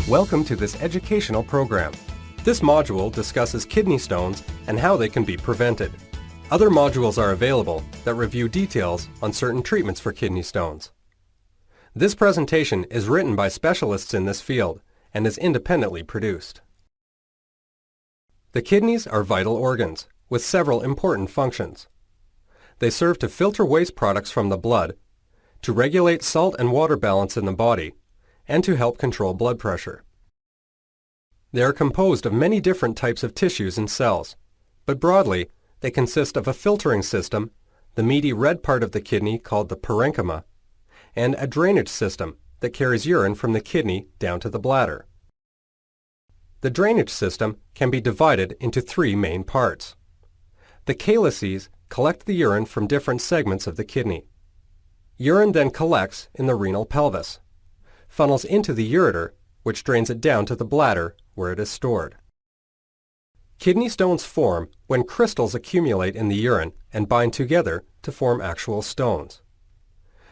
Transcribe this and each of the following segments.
Welcome to this educational program. This module discusses kidney stones and how they can be prevented. Other modules are available that review details on certain treatments for kidney stones. This presentation is written by specialists in this field and is independently produced. The kidneys are vital organs with several important functions. They serve to filter waste products from the blood, to regulate salt and water balance in the body, and to help control blood pressure. They are composed of many different types of tissues and cells, but broadly, they consist of a filtering system, the meaty red part of the kidney called the parenchyma, and a drainage system that carries urine from the kidney down to the bladder. The drainage system can be divided into three main parts. The calyces collect the urine from different segments of the kidney. Urine then collects in the renal pelvis, funnels into the ureter, which drains it down to the bladder where it is stored. Kidney stones form when crystals accumulate in the urine and bind together to form actual stones.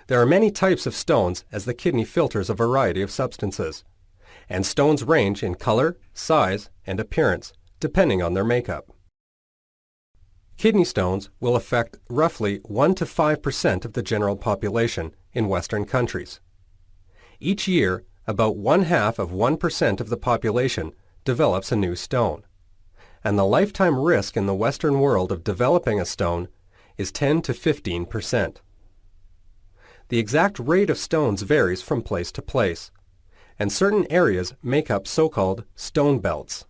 There are many types of stones as the kidney filters a variety of substances, and stones range in color, size, and appearance depending on their makeup. Kidney stones will affect roughly 1 to 5% of the general population in Western countries. Each year, about 0.5% of the population develops a new stone, and the lifetime risk in the Western world of developing a stone is 10 to 15%. The exact rate of stones varies from place to place, and certain areas make up so-called stone belts.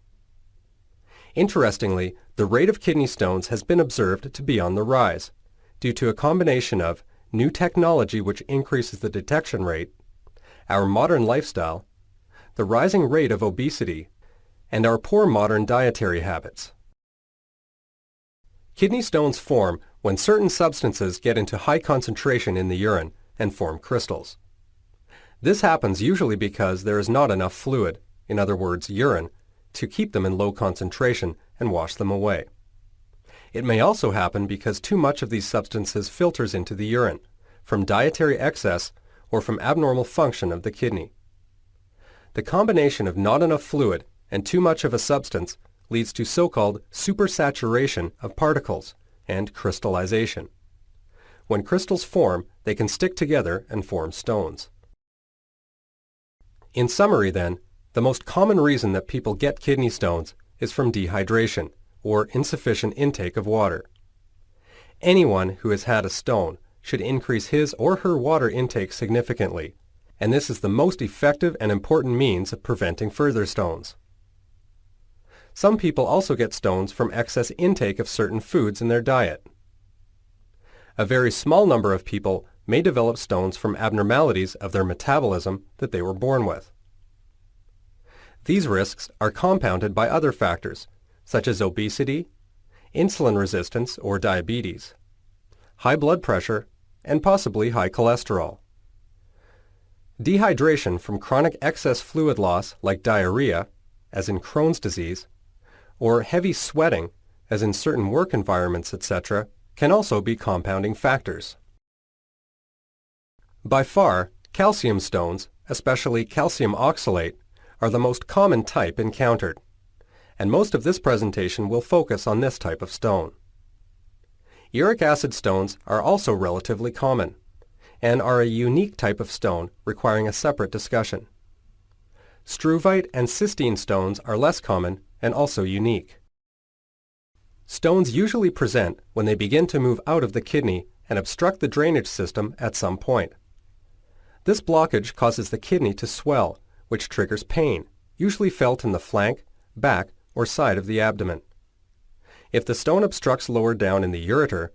Interestingly, the rate of kidney stones has been observed to be on the rise due to a combination of new technology which increases the detection rate, our modern lifestyle, the rising rate of obesity, and our poor modern dietary habits. Kidney stones form when certain substances get into high concentration in the urine and form crystals. This happens usually because there is not enough fluid, in other words urine, to keep them in low concentration and wash them away. It may also happen because too much of these substances filters into the urine, from dietary excess or from abnormal function of the kidney. The combination of not enough fluid and too much of a substance leads to so-called supersaturation of particles and crystallization. When crystals form, they can stick together and form stones. In summary then, the most common reason that people get kidney stones is from dehydration or insufficient intake of water. Anyone who has had a stone should increase his or her water intake significantly, and this is the most effective and important means of preventing further stones. Some people also get stones from excess intake of certain foods in their diet. A very small number of people may develop stones from abnormalities of their metabolism that they were born with. These risks are compounded by other factors, such as obesity, insulin resistance or diabetes, high blood pressure, and possibly high cholesterol. Dehydration from chronic excess fluid loss like diarrhea, as in Crohn's disease, or heavy sweating, as in certain work environments, etc., can also be compounding factors. By far, calcium stones, especially calcium oxalate, are the most common type encountered, and most of this presentation will focus on this type of stone. Uric acid stones are also relatively common, and are a unique type of stone requiring a separate discussion. Struvite and cystine stones are less common and also unique. Stones usually present when they begin to move out of the kidney and obstruct the drainage system at some point. This blockage causes the kidney to swell, which triggers pain, usually felt in the flank, back, or side of the abdomen. If the stone obstructs lower down in the ureter,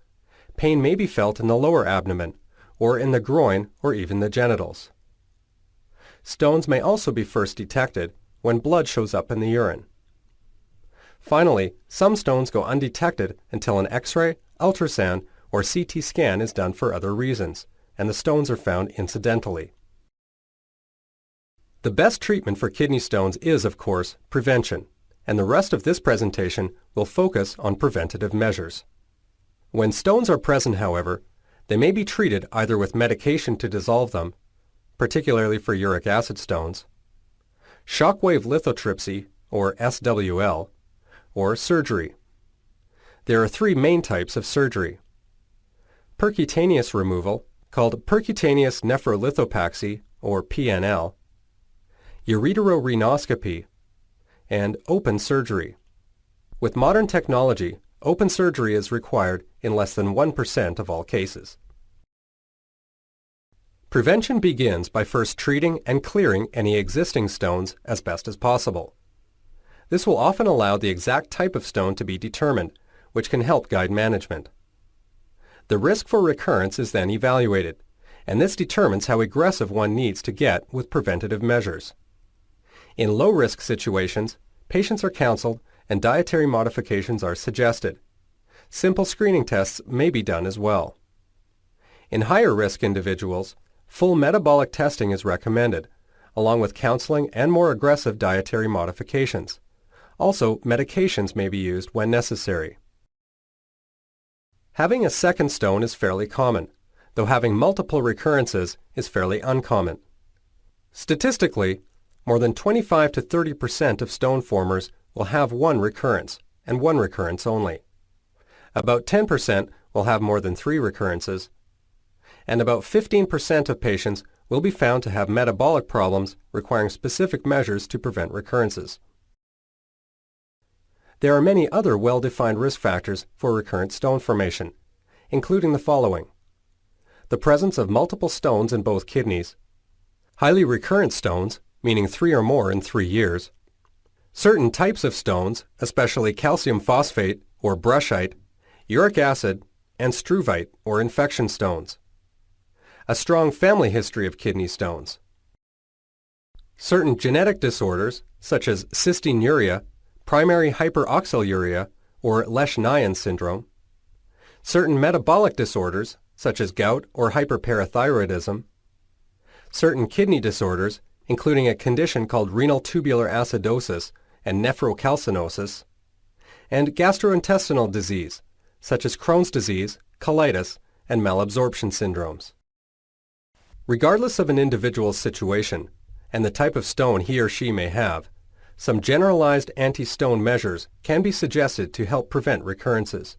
pain may be felt in the lower abdomen, or in the groin or even the genitals. Stones may also be first detected when blood shows up in the urine. Finally, some stones go undetected until an X-ray, ultrasound, or CT scan is done for other reasons, and the stones are found incidentally. The best treatment for kidney stones is, of course, prevention, and the rest of this presentation will focus on preventative measures. When stones are present, however, they may be treated either with medication to dissolve them, particularly for uric acid stones, shockwave lithotripsy, or SWL, or surgery. There are three main types of surgery: percutaneous removal, called percutaneous nephrolithopaxy, or PNL, ureterorhinoscopy, and open surgery. With modern technology, open surgery is required in less than 1% of all cases. Prevention begins by first treating and clearing any existing stones as best as possible. This will often allow the exact type of stone to be determined, which can help guide management. The risk for recurrence is then evaluated, and this determines how aggressive one needs to get with preventative measures. In low-risk situations, patients are counseled and dietary modifications are suggested. Simple screening tests may be done as well. In higher-risk individuals, full metabolic testing is recommended, along with counseling and more aggressive dietary modifications. Also, medications may be used when necessary. Having a second stone is fairly common, though having multiple recurrences is fairly uncommon. Statistically, more than 25 to 30% of stone formers will have one recurrence, and one recurrence only. About 10% will have more than 3 recurrences, and about 15% of patients will be found to have metabolic problems requiring specific measures to prevent recurrences. There are many other well-defined risk factors for recurrent stone formation, including the following: the presence of multiple stones in both kidneys, highly recurrent stones, meaning 3 or more in 3 years, certain types of stones, especially calcium phosphate or brushite, uric acid, and struvite or infection stones, a strong family history of kidney stones, certain genetic disorders such as cystinuria, primary hyperoxaluria, or Lesch-Nyhan syndrome, certain metabolic disorders such as gout or hyperparathyroidism, certain kidney disorders including a condition called renal tubular acidosis and nephrocalcinosis, and gastrointestinal disease such as Crohn's disease, colitis, and malabsorption syndromes. Regardless of an individual's situation and the type of stone he or she may have, some generalized anti-stone measures can be suggested to help prevent recurrences.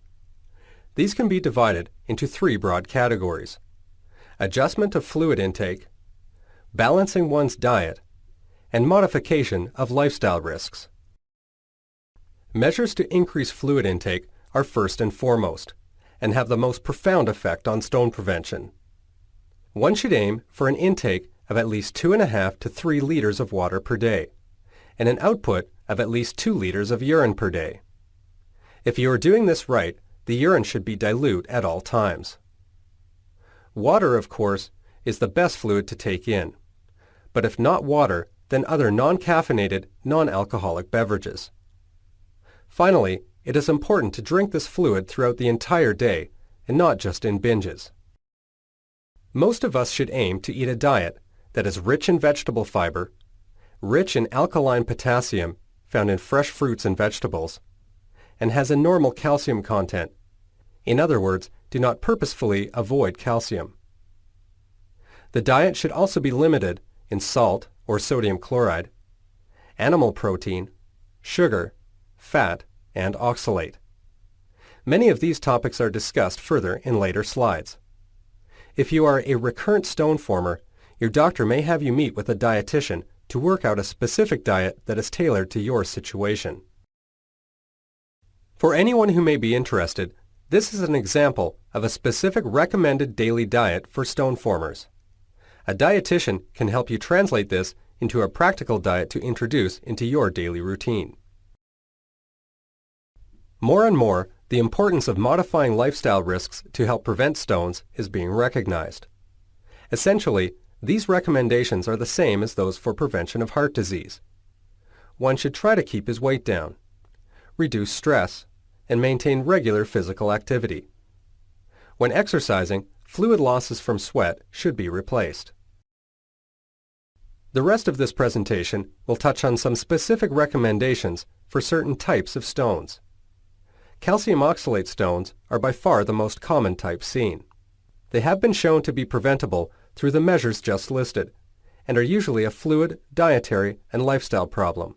These can be divided into 3 broad categories: adjustment of fluid intake, balancing one's diet, and modification of lifestyle risks. Measures to increase fluid intake are first and foremost, and have the most profound effect on stone prevention. One should aim for an intake of at least 2.5 to 3 liters of water per day, and an output of at least 2 liters of urine per day. If you are doing this right, the urine should be dilute at all times. Water, of course, is the best fluid to take in, but if not water, then other non-caffeinated, non-alcoholic beverages. Finally, it is important to drink this fluid throughout the entire day and not just in binges. Most of us should aim to eat a diet that is rich in vegetable fiber, rich in alkaline potassium found in fresh fruits and vegetables, and has a normal calcium content. In other words, do not purposefully avoid calcium. The diet should also be limited in salt or sodium chloride, animal protein, sugar, fat, and oxalate. Many of these topics are discussed further in later slides. If you are a recurrent stone former, your doctor may have you meet with a dietitian to work out a specific diet that is tailored to your situation. For anyone who may be interested, this is an example of a specific recommended daily diet for stone formers. A dietitian can help you translate this into a practical diet to introduce into your daily routine. More and more, the importance of modifying lifestyle risks to help prevent stones is being recognized. Essentially, these recommendations are the same as those for prevention of heart disease. One should try to keep his weight down, reduce stress, and maintain regular physical activity. When exercising, fluid losses from sweat should be replaced. The rest of this presentation will touch on some specific recommendations for certain types of stones. Calcium oxalate stones are by far the most common type seen. They have been shown to be preventable through the measures just listed, and are usually a fluid, dietary, and lifestyle problem.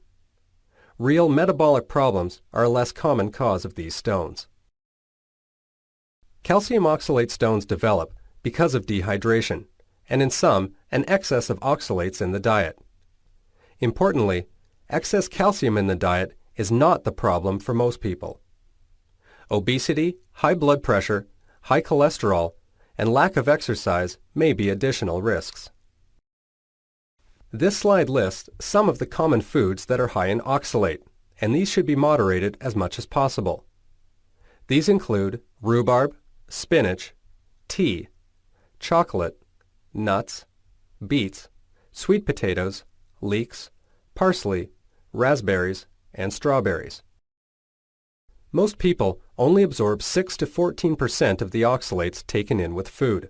Real metabolic problems are a less common cause of these stones. Calcium oxalate stones develop because of dehydration, and in some, an excess of oxalates in the diet. Importantly, excess calcium in the diet is not the problem for most people. Obesity, high blood pressure, high cholesterol, and lack of exercise may be additional risks. This slide lists some of the common foods that are high in oxalate, and these should be moderated as much as possible. These include rhubarb, spinach, tea, chocolate, nuts, beets, sweet potatoes, leeks, parsley, raspberries, and strawberries. Most people only absorb 6 to 14% of the oxalates taken in with food.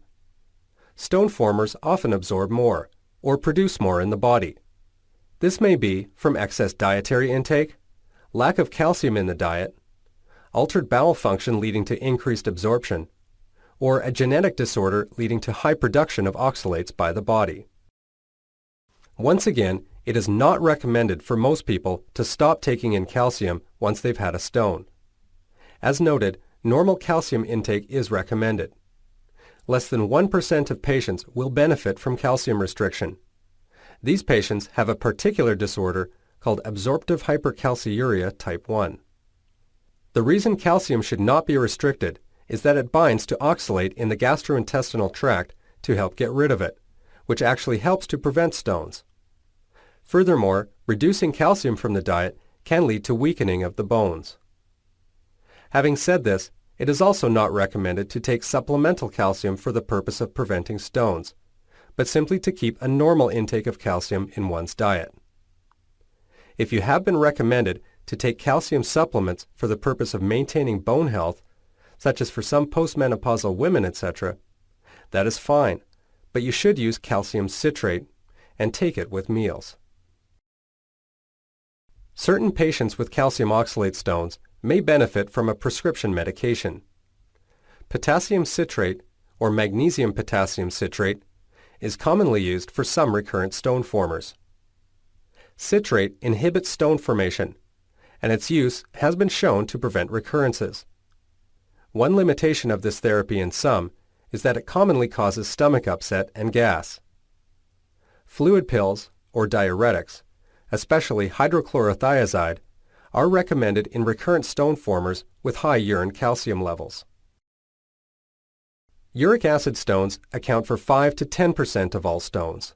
Stone formers often absorb more, or produce more in the body. This may be from excess dietary intake, lack of calcium in the diet, altered bowel function leading to increased absorption, or a genetic disorder leading to high production of oxalates by the body. Once again, it is not recommended for most people to stop taking in calcium once they've had a stone. As noted, normal calcium intake is recommended. Less than 1% of patients will benefit from calcium restriction. These patients have a particular disorder called absorptive hypercalciuria type 1. The reason calcium should not be restricted is that it binds to oxalate in the gastrointestinal tract to help get rid of it, which actually helps to prevent stones. Furthermore, reducing calcium from the diet can lead to weakening of the bones. Having said this, it is also not recommended to take supplemental calcium for the purpose of preventing stones, but simply to keep a normal intake of calcium in one's diet. If you have been recommended to take calcium supplements for the purpose of maintaining bone health, such as for some postmenopausal women, etc., that is fine, but you should use calcium citrate and take it with meals. Certain patients with calcium oxalate stones may benefit from a prescription medication. Potassium citrate, or magnesium potassium citrate, is commonly used for some recurrent stone formers. Citrate inhibits stone formation, and its use has been shown to prevent recurrences. One limitation of this therapy in some is that it commonly causes stomach upset and gas. Fluid pills, or diuretics, especially hydrochlorothiazide, are recommended in recurrent stone formers with high urine calcium levels. Uric acid stones account for 5 to 10% of all stones.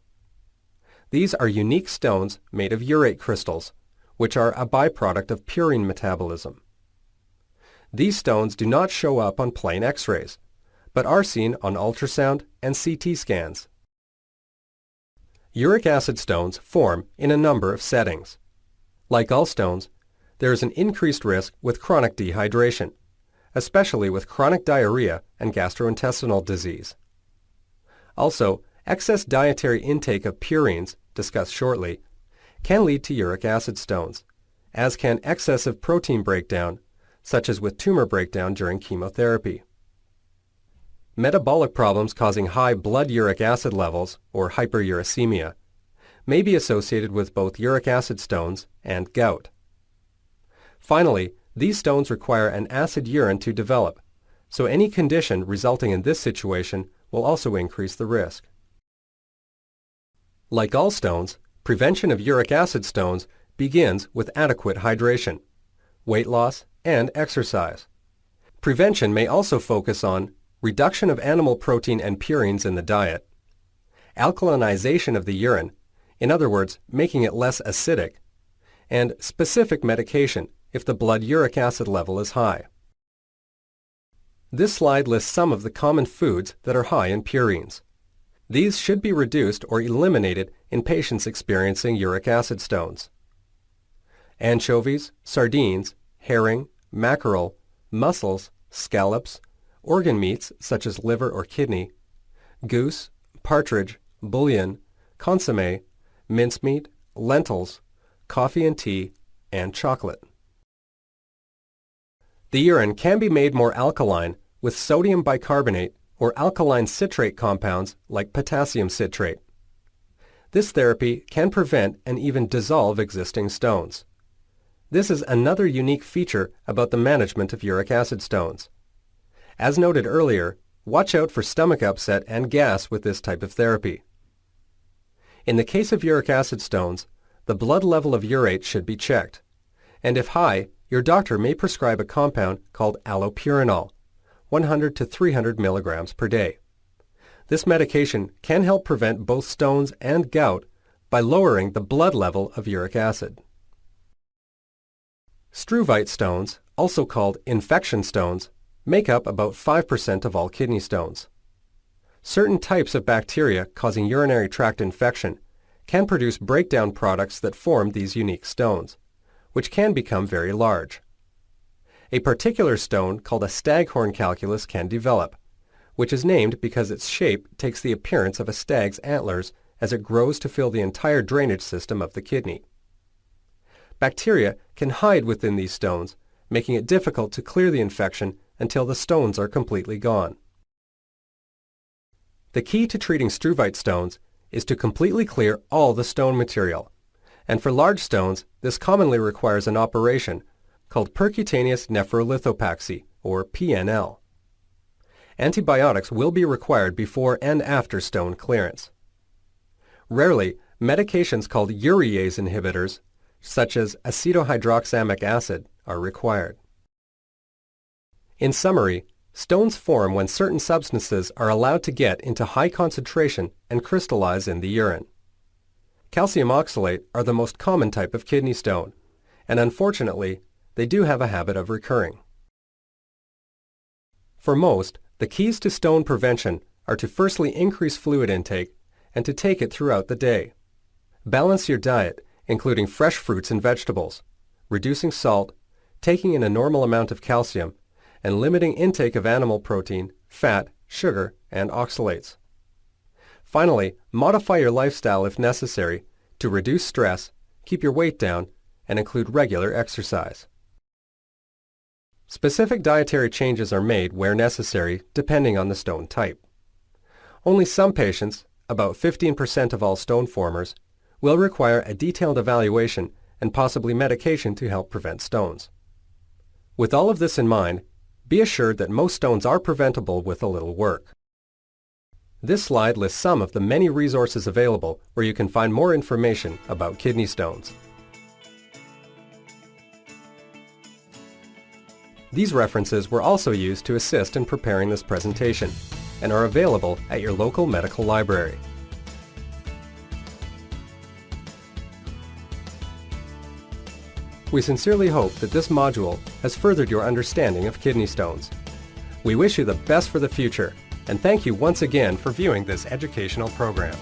These are unique stones made of urate crystals, which are a byproduct of purine metabolism. These stones do not show up on plain X-rays, but are seen on ultrasound and CT scans. Uric acid stones form in a number of settings. Like all stones, there is an increased risk with chronic dehydration, especially with chronic diarrhea and gastrointestinal disease. Also, excess dietary intake of purines, discussed shortly, can lead to uric acid stones, as can excessive protein breakdown, such as with tumor breakdown during chemotherapy. Metabolic problems causing high blood uric acid levels, or hyperuricemia, may be associated with both uric acid stones and gout. Finally, these stones require an acid urine to develop, so any condition resulting in this situation will also increase the risk. Like all stones, prevention of uric acid stones begins with adequate hydration, weight loss, and exercise. Prevention may also focus on reduction of animal protein and purines in the diet, alkalinization of the urine, in other words, making it less acidic, and specific medication if the blood uric acid level is high. This slide lists some of the common foods that are high in purines. These should be reduced or eliminated in patients experiencing uric acid stones. Anchovies, sardines, herring, mackerel, mussels, scallops, organ meats such as liver or kidney, goose, partridge, bouillon, consommé, mincemeat, lentils, coffee and tea, and chocolate. The urine can be made more alkaline with sodium bicarbonate or alkaline citrate compounds like potassium citrate. This therapy can prevent and even dissolve existing stones. This is another unique feature about the management of uric acid stones. As noted earlier, watch out for stomach upset and gas with this type of therapy. In the case of uric acid stones, the blood level of urate should be checked, and if high, your doctor may prescribe a compound called allopurinol, 100 to 300 milligrams per day. This medication can help prevent both stones and gout by lowering the blood level of uric acid. Struvite stones, also called infection stones, make up about 5% of all kidney stones. Certain types of bacteria causing urinary tract infection can produce breakdown products that form these unique stones, which can become very large. A particular stone called a staghorn calculus can develop, which is named because its shape takes the appearance of a stag's antlers as it grows to fill the entire drainage system of the kidney. Bacteria can hide within these stones, making it difficult to clear the infection until the stones are completely gone. The key to treating struvite stones is to completely clear all the stone material, and for large stones, this commonly requires an operation called percutaneous nephrolithopaxy, or PNL. Antibiotics will be required before and after stone clearance. Rarely, medications called urease inhibitors, such as acetohydroxamic acid, are required. In summary, stones form when certain substances are allowed to get into high concentration and crystallize in the urine. Calcium oxalate are the most common type of kidney stone, and unfortunately, they do have a habit of recurring. For most, the keys to stone prevention are to firstly increase fluid intake and to take it throughout the day. Balance your diet, including fresh fruits and vegetables, reducing salt, taking in a normal amount of calcium, and limiting intake of animal protein, fat, sugar, and oxalates. Finally, modify your lifestyle if necessary to reduce stress, keep your weight down, and include regular exercise. Specific dietary changes are made where necessary depending on the stone type. Only some patients, about 15% of all stone formers, will require a detailed evaluation and possibly medication to help prevent stones. With all of this in mind, be assured that most stones are preventable with a little work. This slide lists some of the many resources available where you can find more information about kidney stones. These references were also used to assist in preparing this presentation and are available at your local medical library. We sincerely hope that this module has furthered your understanding of kidney stones. We wish you the best for the future, and thank you once again for viewing this educational program.